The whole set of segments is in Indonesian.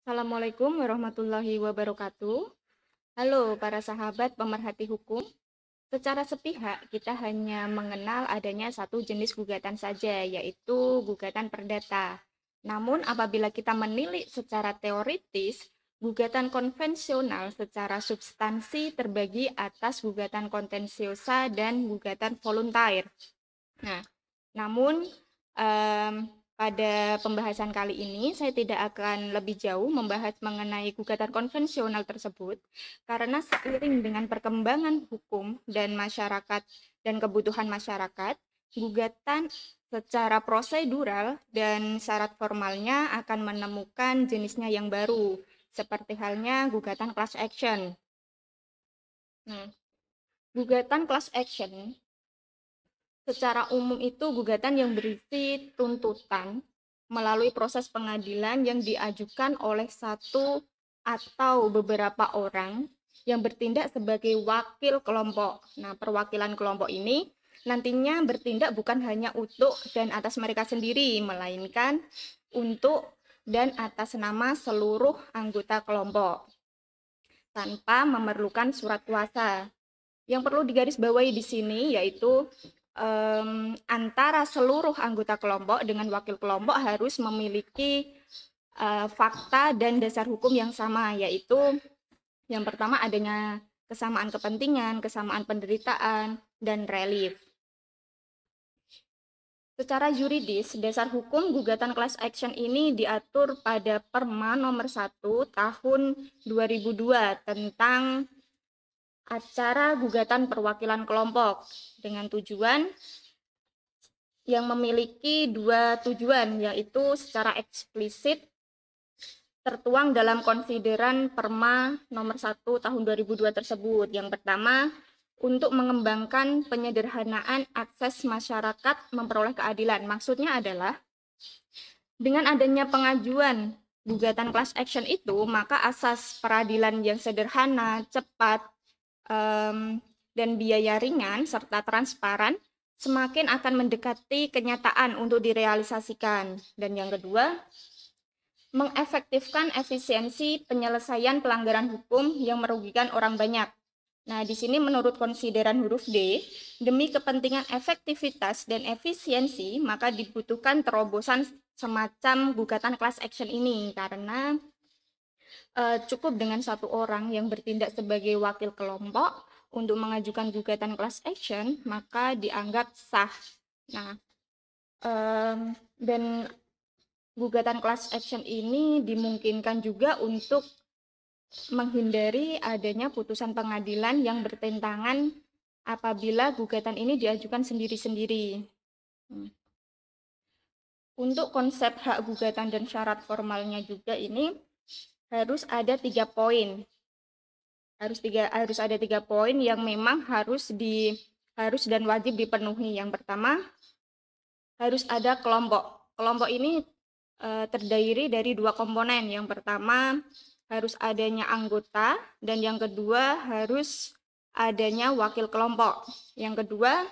Assalamualaikum warahmatullahi wabarakatuh. Halo para sahabat pemerhati hukum. Secara sepihak, kita hanya mengenal adanya satu jenis gugatan saja, yaitu gugatan perdata. Namun, apabila kita menilik secara teoritis, gugatan konvensional secara substansi terbagi atas gugatan kontensiosa dan gugatan voluntair. Nah, namun em, pada pembahasan kali ini saya tidak akan lebih jauh membahas mengenai gugatan konvensional tersebut karena seiring dengan perkembangan hukum dan masyarakat dan kebutuhan masyarakat, gugatan secara prosedural dan syarat formalnya akan menemukan jenisnya yang baru, seperti halnya gugatan class action. Nah, gugatan class action secara umum itu gugatan yang berisi tuntutan melalui proses pengadilan yang diajukan oleh satu atau beberapa orang yang bertindak sebagai wakil kelompok. Nah, perwakilan kelompok ini nantinya bertindak bukan hanya untuk dan atas mereka sendiri, melainkan untuk dan atas nama seluruh anggota kelompok tanpa memerlukan surat kuasa. Yang perlu digarisbawahi di sini yaitu antara seluruh anggota kelompok dengan wakil kelompok harus memiliki fakta dan dasar hukum yang sama, yaitu yang pertama adanya kesamaan kepentingan, kesamaan penderitaan, dan relief. Secara yuridis, dasar hukum gugatan class action ini diatur pada Perma nomor 1 tahun 2002 tentang acara gugatan perwakilan kelompok dengan tujuan yang memiliki dua tujuan, yaitu secara eksplisit tertuang dalam konsideran Perma nomor 1 tahun 2002 tersebut. Yang pertama, untuk mengembangkan penyederhanaan akses masyarakat memperoleh keadilan. Maksudnya adalah dengan adanya pengajuan gugatan class action itu, maka asas peradilan yang sederhana, cepat, dan biaya ringan serta transparan semakin akan mendekati kenyataan untuk direalisasikan. Dan yang kedua, mengefektifkan efisiensi penyelesaian pelanggaran hukum yang merugikan orang banyak. Nah, di sini menurut konsideran huruf D, demi kepentingan efektivitas dan efisiensi, maka dibutuhkan terobosan semacam gugatan class action ini karena cukup dengan satu orang yang bertindak sebagai wakil kelompok untuk mengajukan gugatan class action, maka dianggap sah. Nah, dan gugatan class action ini dimungkinkan juga untuk menghindari adanya putusan pengadilan yang bertentangan apabila gugatan ini diajukan sendiri-sendiri. Untuk konsep hak gugatan dan syarat formalnya juga ini harus ada 3 poin. Harus ada 3 poin yang memang harus dan wajib dipenuhi. Yang pertama, harus ada kelompok. Kelompok ini terdiri dari 2 komponen. Yang pertama, harus adanya anggota, dan yang kedua harus adanya wakil kelompok. Yang kedua,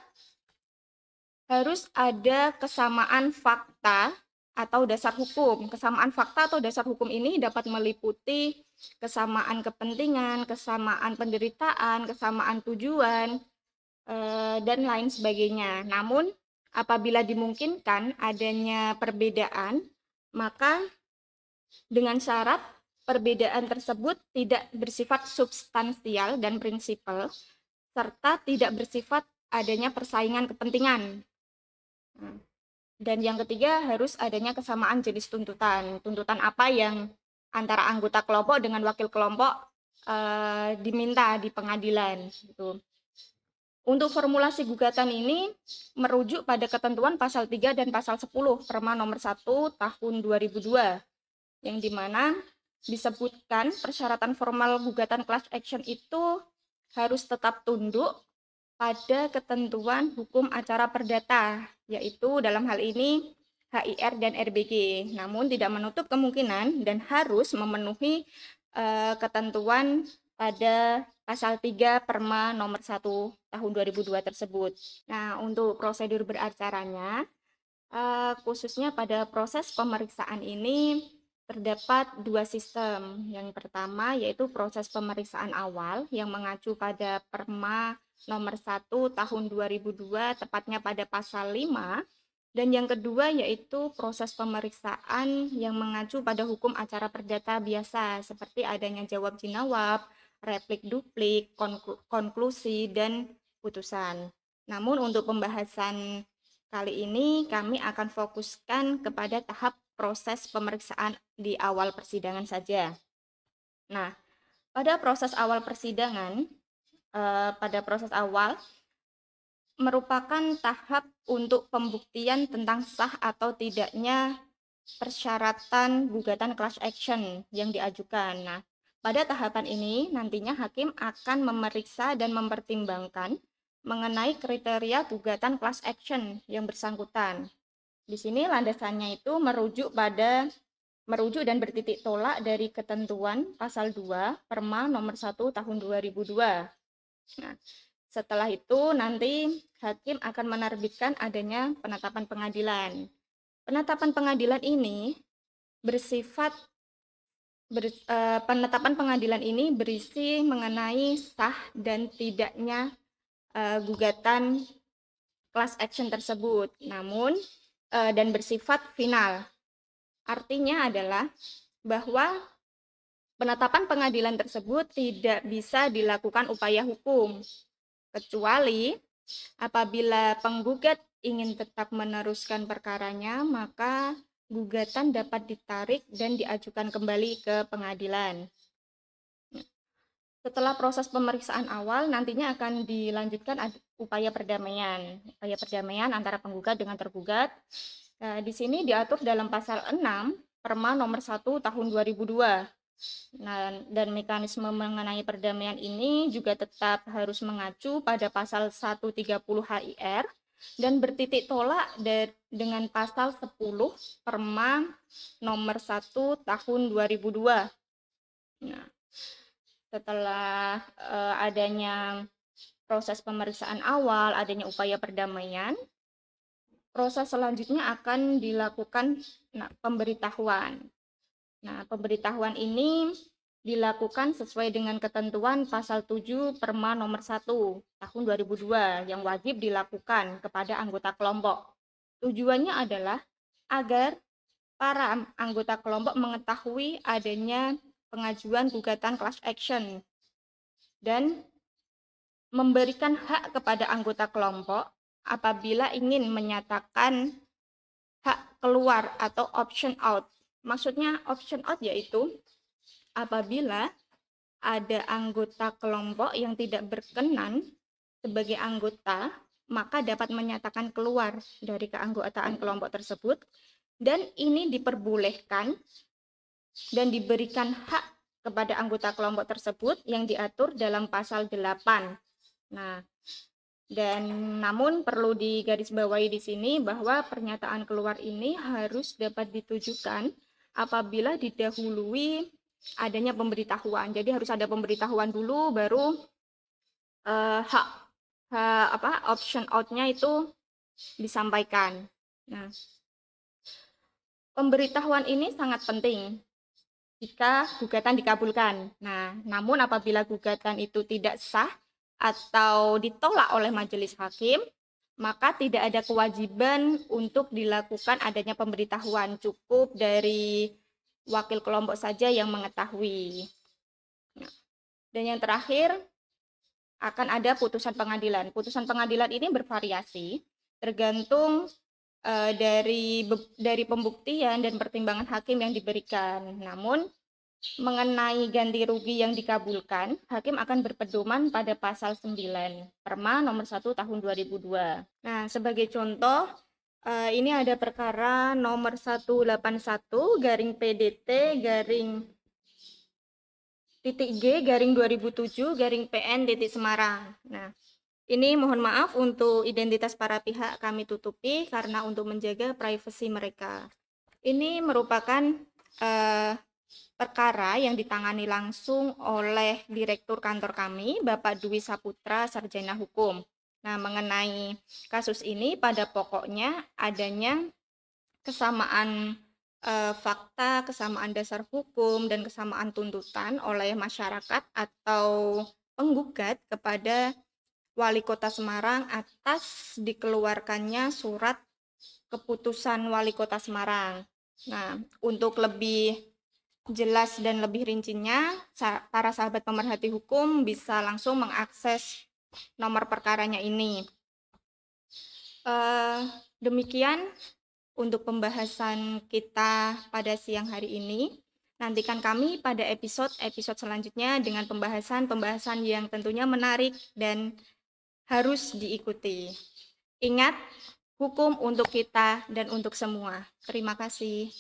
harus ada kesamaan fakta atau dasar hukum. Kesamaan fakta atau dasar hukum ini dapat meliputi kesamaan kepentingan, kesamaan penderitaan, kesamaan tujuan, dan lain sebagainya. Namun, apabila dimungkinkan adanya perbedaan, maka dengan syarat perbedaan tersebut tidak bersifat substansial dan prinsipal, serta tidak bersifat adanya persaingan kepentingan. Dan yang ketiga, harus adanya kesamaan jenis tuntutan. Tuntutan apa yang antara anggota kelompok dengan wakil kelompok diminta di pengadilan. Gitu. Untuk formulasi gugatan ini merujuk pada ketentuan pasal 3 dan pasal 10 Perma nomor 1 tahun 2002, yang dimana disebutkan persyaratan formal gugatan class action itu harus tetap tunduk pada ketentuan hukum acara perdata, yaitu dalam hal ini HIR dan RBG. Namun tidak menutup kemungkinan dan harus memenuhi ketentuan pada pasal 3 Perma nomor 1 tahun 2002 tersebut. Nah, untuk prosedur beracaranya, khususnya pada proses pemeriksaan ini terdapat dua sistem. Yang pertama yaitu proses pemeriksaan awal yang mengacu pada Perma nomor 1 tahun 2002, tepatnya pada pasal 5. Dan yang kedua yaitu proses pemeriksaan yang mengacu pada hukum acara perdata biasa, seperti adanya jawab jinawab, replik duplik, konklusi, dan putusan. Namun untuk pembahasan kali ini kami akan fokuskan kepada tahap proses pemeriksaan di awal persidangan saja. Nah, pada proses awal persidangan, pada proses awal merupakan tahap untuk pembuktian tentang sah atau tidaknya persyaratan gugatan class action yang diajukan. Nah, pada tahapan ini nantinya hakim akan memeriksa dan mempertimbangkan mengenai kriteria gugatan class action yang bersangkutan. Di sini landasannya itu merujuk dan bertitik tolak dari ketentuan pasal 2 Perma nomor 1 tahun 2002. Nah, setelah itu nanti hakim akan menerbitkan adanya penetapan pengadilan. Penetapan pengadilan ini penetapan pengadilan ini berisi mengenai sah dan tidaknya gugatan class action tersebut. Namun dan bersifat final. Artinya adalah bahwa penetapan pengadilan tersebut tidak bisa dilakukan upaya hukum, kecuali apabila penggugat ingin tetap meneruskan perkaranya, maka gugatan dapat ditarik dan diajukan kembali ke pengadilan. Setelah proses pemeriksaan awal, nantinya akan dilanjutkan upaya perdamaian antara penggugat dengan tergugat. Nah, di sini diatur dalam pasal 6 Perma nomor 1 tahun 2002. Nah, dan mekanisme mengenai perdamaian ini juga tetap harus mengacu pada pasal 130 HIR dan bertitik tolak dengan pasal 10 Perma nomor 1 tahun 2002. Nah, setelah adanya proses pemeriksaan awal, adanya upaya perdamaian, proses selanjutnya akan dilakukan pemberitahuan. Nah, pemberitahuan ini dilakukan sesuai dengan ketentuan pasal 7 Perma nomor 1 tahun 2002 yang wajib dilakukan kepada anggota kelompok. Tujuannya adalah agar para anggota kelompok mengetahui adanya pengajuan gugatan class action dan memberikan hak kepada anggota kelompok apabila ingin menyatakan hak keluar atau option out. Maksudnya option out yaitu apabila ada anggota kelompok yang tidak berkenan sebagai anggota, maka dapat menyatakan keluar dari keanggotaan kelompok tersebut, dan ini diperbolehkan dan diberikan hak kepada anggota kelompok tersebut yang diatur dalam pasal 8. Nah, dan namun perlu digarisbawahi di sini bahwa pernyataan keluar ini harus dapat ditujukan apabila didahului adanya pemberitahuan. Jadi harus ada pemberitahuan dulu, baru option out-nya itu disampaikan. Nah, pemberitahuan ini sangat penting jika gugatan dikabulkan. Nah, namun apabila gugatan itu tidak sah atau ditolak oleh majelis hakim, maka tidak ada kewajiban untuk dilakukan adanya pemberitahuan, cukup dari wakil kelompok saja yang mengetahui. Nah, dan yang terakhir akan ada putusan pengadilan. Putusan pengadilan ini bervariasi tergantung dari pembuktian dan pertimbangan hakim yang diberikan. Namun mengenai ganti rugi yang dikabulkan, hakim akan berpedoman pada pasal 9 Perma nomor 1 tahun 2002. Nah, sebagai contoh, ini ada perkara nomor 181 garing PDT garing titik G garing 2007 garing PN titik Semarang. Nah, ini mohon maaf untuk identitas para pihak kami tutupi karena untuk menjaga privasi mereka. Ini merupakan perkara yang ditangani langsung oleh Direktur Kantor kami, Bapak Dwi Saputra, Sarjana Hukum. Nah, mengenai kasus ini pada pokoknya adanya kesamaan fakta, kesamaan dasar hukum, dan kesamaan tuntutan oleh masyarakat atau penggugat kepada Wali Kota Semarang atas dikeluarkannya surat keputusan Wali Kota Semarang. Nah, untuk lebih jelas dan lebih rincinya, para sahabat pemerhati hukum bisa langsung mengakses nomor perkaranya ini. Demikian untuk pembahasan kita pada siang hari ini. Nantikan kami pada episode selanjutnya dengan pembahasan yang tentunya menarik dan harus diikuti. Ingat, hukum untuk kita dan untuk semua. Terima kasih.